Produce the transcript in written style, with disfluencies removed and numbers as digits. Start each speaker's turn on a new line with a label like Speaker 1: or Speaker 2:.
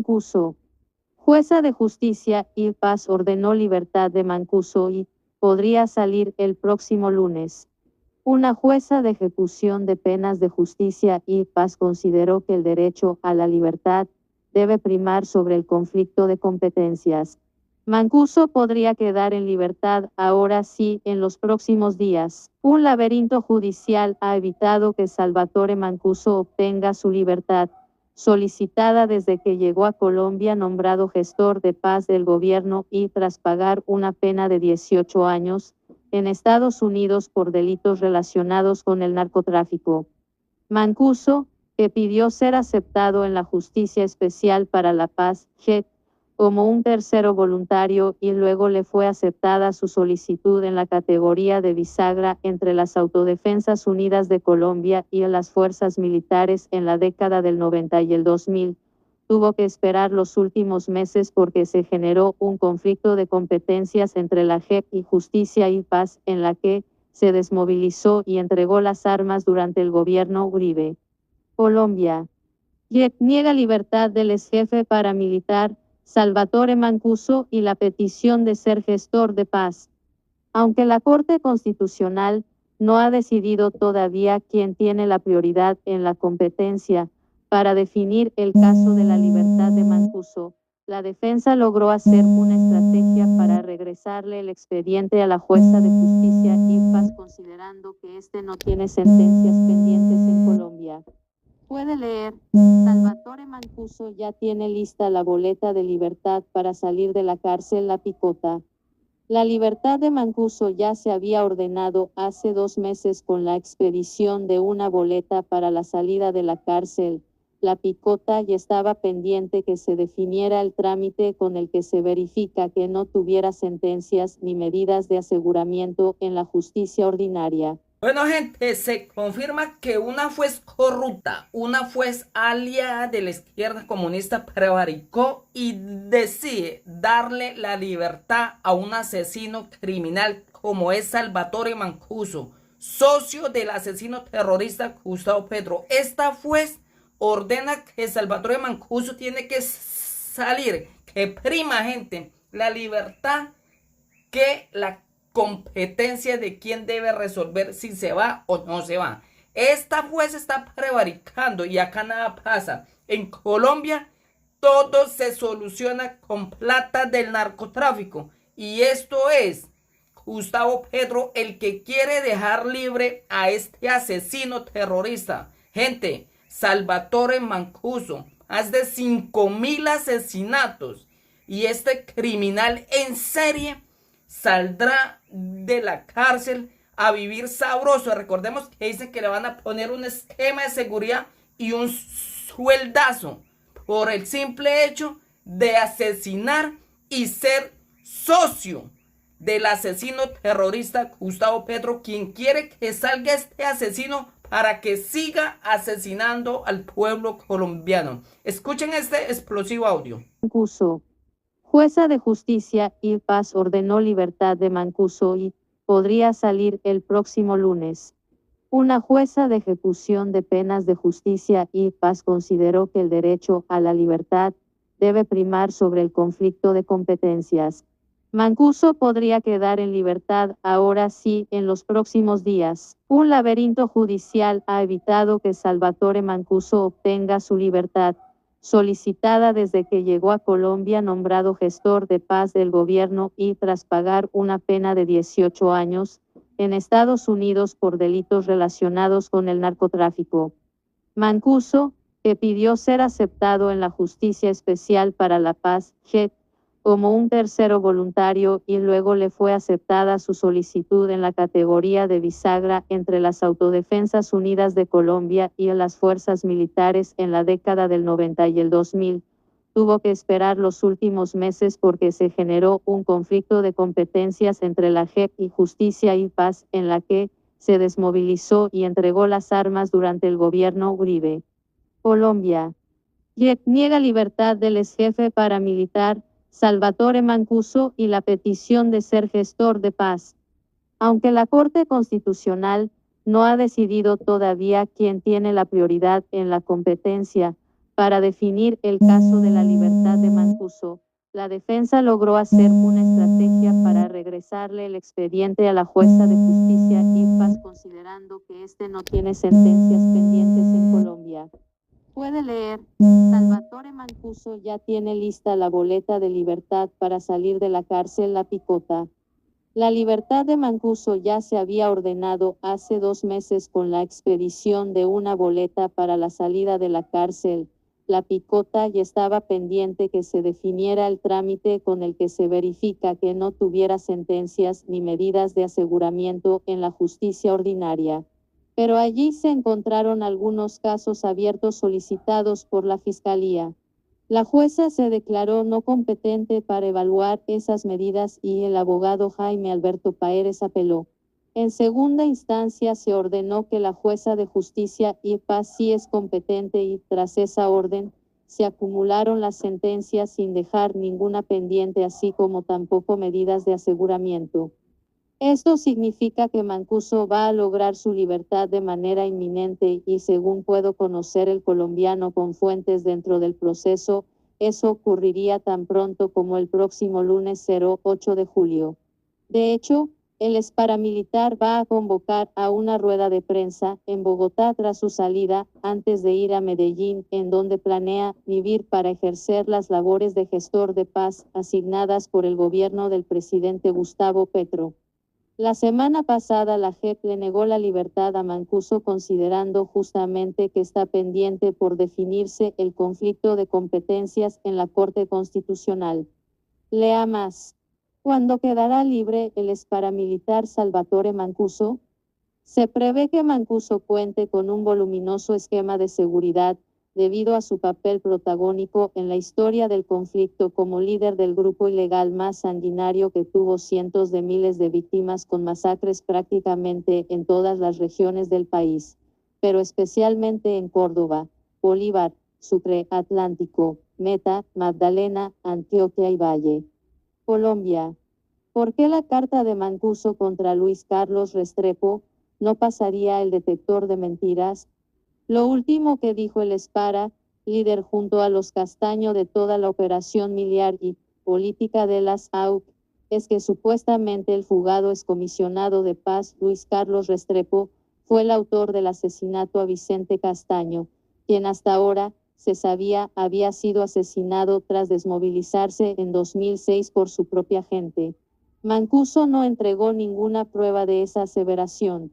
Speaker 1: Mancuso. Jueza de Justicia y Paz ordenó libertad de Mancuso y podría salir el próximo lunes. Una jueza de ejecución de penas de justicia y paz consideró que el derecho a la libertad debe primar sobre el conflicto de competencias. Mancuso podría quedar en libertad ahora sí en los próximos días. Un laberinto judicial ha evitado que Salvatore Mancuso obtenga su libertad, solicitada desde que llegó a Colombia nombrado gestor de paz del gobierno y tras pagar una pena de 18 años, en Estados Unidos por delitos relacionados con el narcotráfico. Mancuso, que pidió ser aceptado en la Justicia Especial para la Paz, JEP, como un tercero voluntario y luego le fue aceptada su solicitud en la categoría de bisagra entre las Autodefensas Unidas de Colombia y las fuerzas militares en la década del 90 y el 2000. Tuvo que esperar los últimos meses porque se generó un conflicto de competencias entre la JEP y Justicia y Paz en la que se desmovilizó y entregó las armas durante el gobierno Uribe. Colombia. JEP niega libertad del exjefe paramilitar Salvatore Mancuso y la petición de ser gestor de paz. Aunque la Corte Constitucional no ha decidido todavía quién tiene la prioridad en la competencia para definir el caso de la libertad de Mancuso, la defensa logró hacer una estrategia para regresarle el expediente a la jueza de justicia y paz considerando que este no tiene sentencias pendientes en Colombia. Puede leer, Salvatore Mancuso ya tiene lista la boleta de libertad para salir de la cárcel La Picota. La libertad de Mancuso ya se había ordenado hace 2 meses con la expedición de una boleta para la salida de la cárcel La Picota y estaba pendiente que se definiera el trámite con el que se verifica que no tuviera sentencias ni medidas de aseguramiento en la justicia ordinaria.
Speaker 2: Bueno, gente, se confirma que una juez corrupta, una juez aliada de la izquierda comunista prevaricó y decide darle la libertad a un asesino criminal como es Salvatore Mancuso, socio del asesino terrorista Gustavo Petro. Esta juez ordena que Salvatore Mancuso tiene que salir, que prima, gente, la libertad que la competencia de quién debe resolver si se va o no se va. Esta juez está prevaricando y acá nada pasa. En Colombia todo se soluciona con plata del narcotráfico y esto es Gustavo Petro el que quiere dejar libre a este asesino terrorista. Gente, Salvatore Mancuso, más de 5.000 asesinatos y este criminal en serie saldrá de la cárcel a vivir sabroso. Recordemos que dicen que le van a poner un esquema de seguridad y un sueldazo por el simple hecho de asesinar y ser socio del asesino terrorista Gustavo Petro, quien quiere que salga este asesino para que siga asesinando al pueblo colombiano. Escuchen este explosivo audio.
Speaker 1: Mancuso. Jueza de Justicia y Paz ordenó libertad de Mancuso y podría salir el próximo lunes. Una jueza de ejecución de penas de justicia y paz consideró que el derecho a la libertad debe primar sobre el conflicto de competencias. Mancuso podría quedar en libertad ahora sí en los próximos días. Un laberinto judicial ha evitado que Salvatore Mancuso obtenga su libertad, solicitada desde que llegó a Colombia nombrado gestor de paz del gobierno y tras pagar una pena de 18 años en Estados Unidos por delitos relacionados con el narcotráfico. Mancuso, que pidió ser aceptado en la Justicia Especial para la Paz, JEP, como un tercero voluntario y luego le fue aceptada su solicitud en la categoría de bisagra entre las Autodefensas Unidas de Colombia y las fuerzas militares en la década del 90 y el 2000. Tuvo que esperar los últimos meses porque se generó un conflicto de competencias entre la JEP y Justicia y Paz en la que se desmovilizó y entregó las armas durante el gobierno Uribe. Colombia. JEP niega libertad del exjefe paramilitar Salvatore Mancuso y la petición de ser gestor de paz. Aunque la Corte Constitucional no ha decidido todavía quién tiene la prioridad en la competencia Para definir el caso de la libertad de Mancuso, la defensa logró hacer una estrategia para regresarle el expediente a la jueza de justicia Paz, considerando que este no tiene sentencias pendientes en Colombia. Puede leer, Salvatore Mancuso ya tiene lista la boleta de libertad para salir de la cárcel La Picota. La libertad de Mancuso ya se había ordenado hace 2 meses con la expedición de una boleta para la salida de la cárcel La Picota, y estaba pendiente que se definiera el trámite con el que se verifica que no tuviera sentencias ni medidas de aseguramiento en la justicia ordinaria. Pero allí se encontraron algunos casos abiertos solicitados por la Fiscalía. La jueza se declaró no competente para evaluar esas medidas y el abogado Jaime Alberto Paeres apeló. En segunda instancia se ordenó que la jueza de justicia Paz sí es competente y, tras esa orden, se acumularon las sentencias sin dejar ninguna pendiente, así como tampoco medidas de aseguramiento. Esto significa que Mancuso va a lograr su libertad de manera inminente y, según puedo conocer el colombiano con fuentes dentro del proceso, eso ocurriría tan pronto como el próximo lunes 8 de julio. De hecho, el exparamilitar va a convocar a una rueda de prensa en Bogotá tras su salida, antes de ir a Medellín, en donde planea vivir para ejercer las labores de gestor de paz asignadas por el gobierno del presidente Gustavo Petro. La semana pasada la JEP le negó la libertad a Mancuso, considerando justamente que está pendiente por definirse el conflicto de competencias en la Corte Constitucional. Lea más. ¿Cuándo quedará libre el exparamilitar Salvatore Mancuso? Se prevé que Mancuso cuente con un voluminoso esquema de seguridad, debido a su papel protagónico en la historia del conflicto como líder del grupo ilegal más sanguinario que tuvo cientos de miles de víctimas, con masacres prácticamente en todas las regiones del país, pero especialmente en Córdoba, Bolívar, Sucre, Atlántico, Meta, Magdalena, Antioquia y Valle. Colombia. ¿Por qué la carta de Mancuso contra Luis Carlos Restrepo no pasaría el detector de mentiras? Lo último que dijo el Espara, líder junto a los Castaño de toda la operación militar y política de las AUC, es que supuestamente el fugado excomisionado de paz Luis Carlos Restrepo fue el autor del asesinato a Vicente Castaño, quien hasta ahora, se sabía, había sido asesinado tras desmovilizarse en 2006 por su propia gente. Mancuso no entregó ninguna prueba de esa aseveración.